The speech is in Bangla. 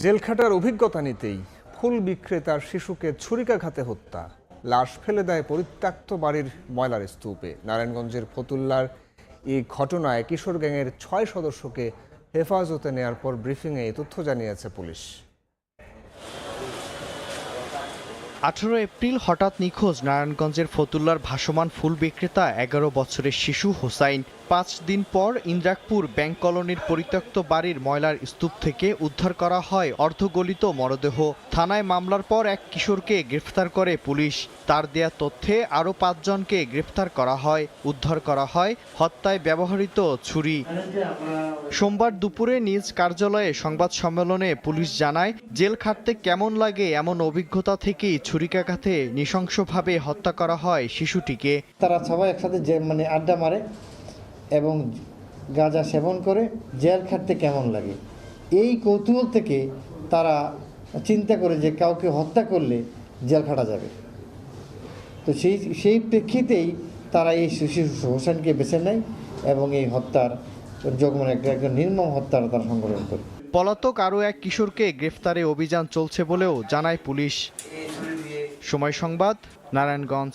জেল খাটার অভিজ্ঞতা নিতেই ফুল বিক্রেতার শিশুকে ছুরিকাঘাতে হত্যা, লাশ ফেলে দেয় পরিত্যক্ত বাড়ির ময়লার স্তূপে। নারায়ণগঞ্জের ফতুল্লার এই ঘটনায় কিশোর গ্যাংয়ের ৬ সদস্যকে হেফাজতে নেয়ার পর ব্রিফিংয়ে এই তথ্য জানিয়েছে পুলিশ। ১৮ এপ্রিল হঠাৎ নিখোঁজ নারায়ণগঞ্জের ফতুল্লার ভাসমান ফুল বিক্রেতা ১১ বছরের শিশু হোসাইন। ৫ দিন পর ইন্দ্রাকপুর ব্যাংক কলোনির পরিত্যক্ত বাড়ির ময়লার স্তূপ থেকে উদ্ধার করা হয় অর্ধগলিত মরদেহ। থানায় মামলার পর এক কিশোরকে গ্রেফতার করে পুলিশ। তার দেয়া তথ্যে আরও ৫ জনকে গ্রেফতার করা হয়। উদ্ধার করা হয় হত্যায় ব্যবহৃত ছুরি। সোমবার দুপুরে নিজ কার্যালয়ে সংবাদ সম্মেলনে পুলিশ জানায়, জেল খাটতে কেমন লাগে এমন অভিজ্ঞতা থেকেই ছুরিকাঘাতে নৃশংসভাবে হত্যা করা হয় শিশুটিকে। তারা সবাই একসাথে আড্ডা মারে এবং গাঁজা সেবন করে জেল খাটতে কেমন লাগে এই কৌতূহল থেকে তারা চিন্তা করে যে কাউকে হত্যা করলে জেল খাটা যাবে। তো সেই প্রেক্ষিতেই তারা এই শিশু হোসেনকে বেছে নেয় এবং এই হত্যার একটা নির্মম হত্যার তারা সংঘটন করে। পলাতক আরও এক কিশোরকে গ্রেফতারে অভিযান চলছে বলেও জানায় পুলিশ। সময় সংবাদ, নারায়ণগঞ্জ।